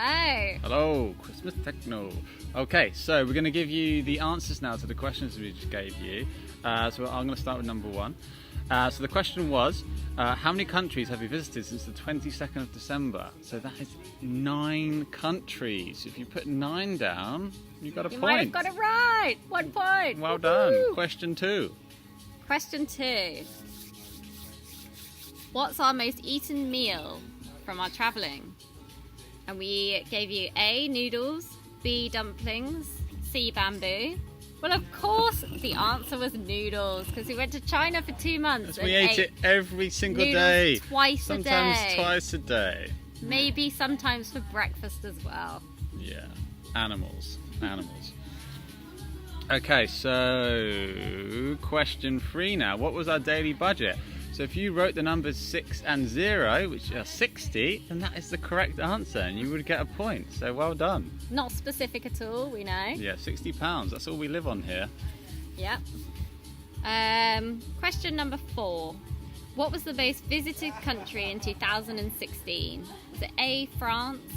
Hello. Hello, Christmas Techno. Okay, so we're going to give you the answers now to the questions we just gave you. So I'm going to start with number one. So the question was, how many countries have you visited since the 22nd of December? So that is 9 countries. If you put 9 down, you got a point. You might have got it right. 1 point. Well done. Question 2. Question 2. What's our most eaten meal from our travelling? And we gave you A, noodles, B, dumplings, C, bamboo. Well, of course, the answer was noodles, because we went to China for 2 months. We ate it every single day. Twice a day. Sometimes twice a day. Maybe sometimes for breakfast as well. Yeah, animals. Okay, so question 3 now. What was our daily budget? So if you wrote the numbers 6 and 0, which are 60, then that is the correct answer, and you would get a point. So well done. Not specific at all, we know. Yeah, £60. That's all we live on here. Yep. Question number 4. What was the most visited country in 2016? Was it A, France,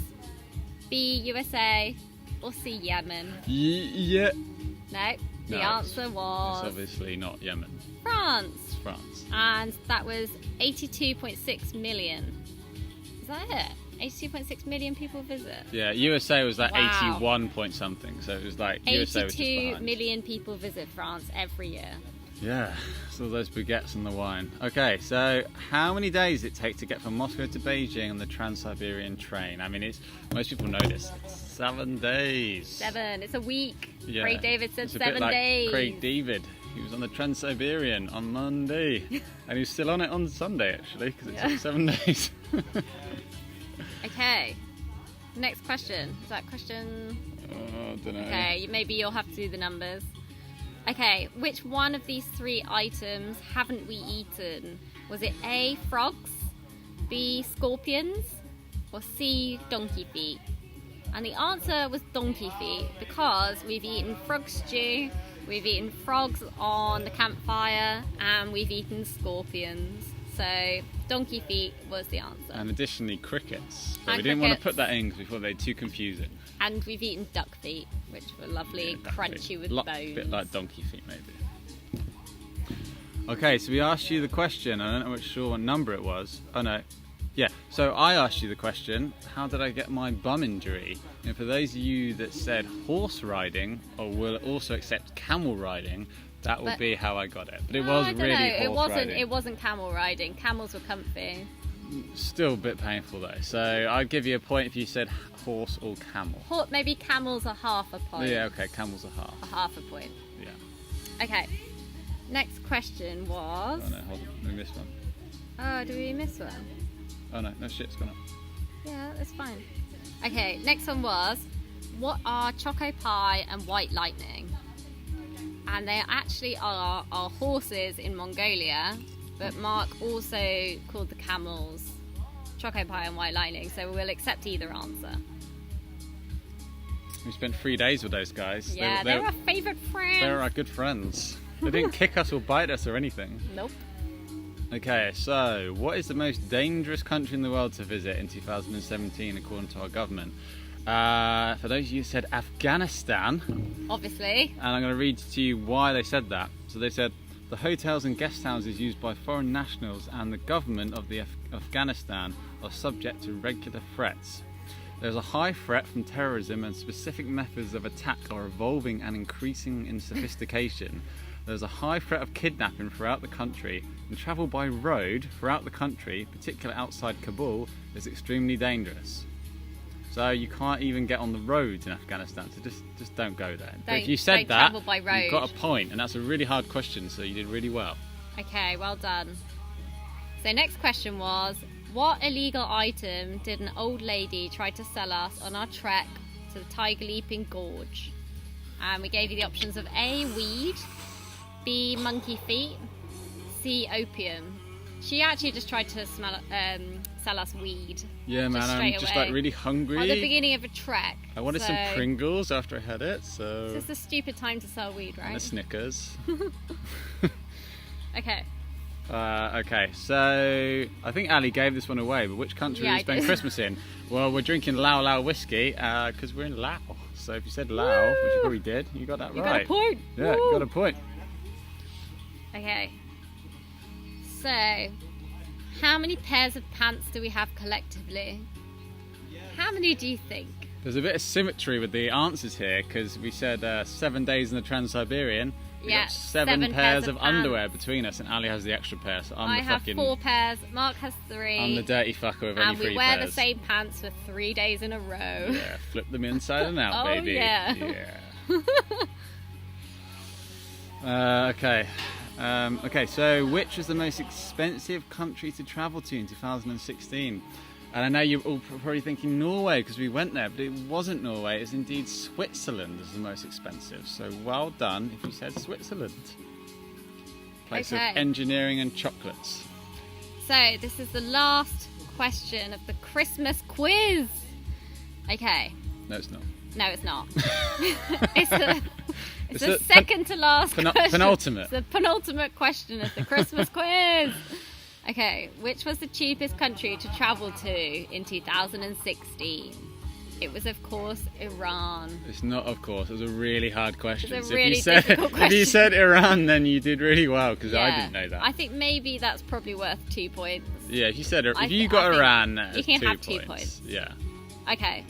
B, USA, or C, Yemen? Yeah. No, the answer was... It's obviously not Yemen. France. And that was 82.6 million. Is that it? 82.6 million people visit? Yeah, USA was like Wow. 81 point something, so it was like USA was just 82 behind. million people visit France every year. Yeah, it's all those baguettes and the wine. Okay, so how many days does it take to get from Moscow to Beijing on the Trans-Siberian train? I mean, most people know this. It's 7 days. 7. It's a week. Yeah. Craig David said It's a 7 bit like days. Craig David. He was on the Trans-Siberian on Monday. And he's still on it on Sunday, actually, because it took 7 days. Okay. Next question. Is that question... I don't know. Okay, maybe you'll have to do the numbers. Okay, which one of these 3 items haven't we eaten? Was it A, frogs, B, scorpions, or C, donkey feet? And the answer was donkey feet, because we've eaten frog stew, we've eaten frogs on the campfire, and we've eaten scorpions. So donkey feet was the answer. And additionally, crickets. But And we didn't want to crickets. put that in because we thought they'd too confusing. And we've eaten duck feet, which were lovely, Yeah, duck crunchy feet. with A bones. bit like donkey feet, maybe. Okay, so we asked you the question. I don't know which sure what number it was. Oh no. Yeah, so I asked you the question, how did I get my bum injury? And for those of you that said horse riding, or will also accept camel riding, that will be how I got it. But it was I don't really know. horse riding. It wasn't camel riding. Camels were comfy. Still a bit painful though. So I'd give you a point if you said horse or camel. Maybe camels are half a point. Yeah, okay, camels are half. A half a point. Yeah. Okay. Next question was... Oh no, hold on, we missed one. Oh, did we miss one? Oh no shit's gone up. Yeah, that's fine. Okay, next one was, what are Choco Pie and White Lightning? And they actually are horses in Mongolia, but Mark also called the camels Choco Pie and White Lightning, so we'll accept either answer. We spent 3 days with those guys. Yeah, they're our favourite friends. They're our good friends. They didn't kick us or bite us or anything. Nope. Okay, so what is the most dangerous country in the world to visit in 2017 according to our government? For those of you who said Afghanistan, Obviously. and I'm going to read to you why they said that. So they said, the hotels and guest houses used by foreign nationals and the government of Afghanistan are subject to regular threats. There's a high threat from terrorism, and specific methods of attack are evolving and increasing in sophistication. There's a high threat of kidnapping throughout the country, and travel by road throughout the country, particularly outside Kabul, is extremely dangerous. So you can't even get on the roads in Afghanistan, so just don't go there. But if you said that, travel by road. you've got a point, and that's a really hard question, so you did really well. Okay, well done. So next question was, what illegal item did an old lady try to sell us on our trek to the Tiger Leaping Gorge? And we gave you the options of A, weed, B, monkey feet, C, opium. She actually just tried to sell us weed. Yeah, man, I'm just like really hungry. At the beginning of a trek. I wanted some Pringles after I had it, so... It's just a stupid time to sell weed, right? And a Snickers. Okay. Okay, so I think Ali gave this one away, but which country Yeah, do we I spend did. Christmas in? Well, we're drinking Lao Lao whiskey because we're in Laos. So if you said Lao, which you probably did, you got that You right. got a point. Yeah, you got a point. Okay. So, how many pairs of pants do we have collectively? How many do you think? There's a bit of symmetry with the answers here because we said 7 days in the Trans-Siberian. We Yeah, got seven seven pairs pairs of of underwear pants. between us, and Ali has the extra pair. So I'm I the have fucking 4 pairs, Mark has 3. I'm the dirty fucker with only and 3 we wear pairs. the same pants for 3 days in a row. Yeah, flip them inside and out, Oh, baby. yeah. Okay. Okay, so which was the most expensive country to travel to in 2016? And I know you're all probably thinking Norway because we went there, but it wasn't Norway. It's indeed Switzerland is the most expensive. So well done if you said Switzerland. Place Okay. of engineering and chocolates. So, this is the last question of the Christmas quiz. Okay. No, it's not. No, it's not. it's the, It's the the second to last question. penultimate. It's the penultimate question of the Christmas quiz. Okay, which was the cheapest country to travel to in 2016? It was, of course, Iran. It's not, of course. It was a really hard question. It's a So really if you said, difficult if you question. said Iran, then you did really well because I Yeah. didn't know that. I think maybe that's probably worth 2 points. Yeah, if you said if I you thi- got I think Iran, you it's can 2 have 2 points. points. Yeah. Okay,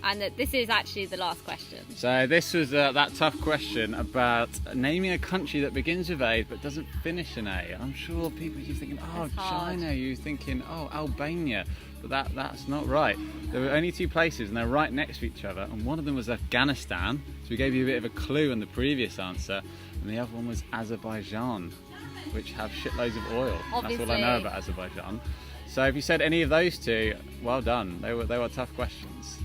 and this is actually the last question. So this was that tough question about naming a country that begins with A but doesn't finish in A. I'm sure people are thinking, oh, It's hard. China. You're thinking, oh, Albania. But that's not right. There were only 2 places and they're right next to each other. And one of them was Afghanistan. So we gave you a bit of a clue on the previous answer. And the other one was Azerbaijan, which have shitloads of oil. That's all I know Obviously. about Azerbaijan. So if you said any of those 2, well done. They were tough questions.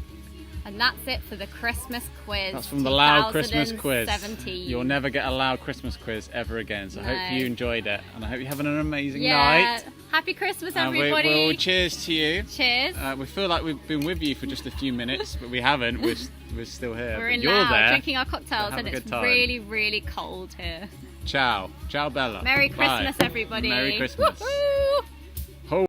And that's it for the Christmas quiz. That's from the Lao Christmas quiz. 2017. You'll never get a Lao Christmas quiz ever again. So I hope No. you enjoyed it, and I hope you're having an amazing Yeah. night. Happy Christmas, And everybody. we'll cheers to you. Cheers. We feel like we've been with you for just a few minutes, but we haven't. We're still here. We're But in you're Lao there. drinking our cocktails, Have and a it's good time. really, really cold here. Ciao. Ciao, Bella. Merry Bye. Christmas, everybody. Merry Christmas. Woohoo!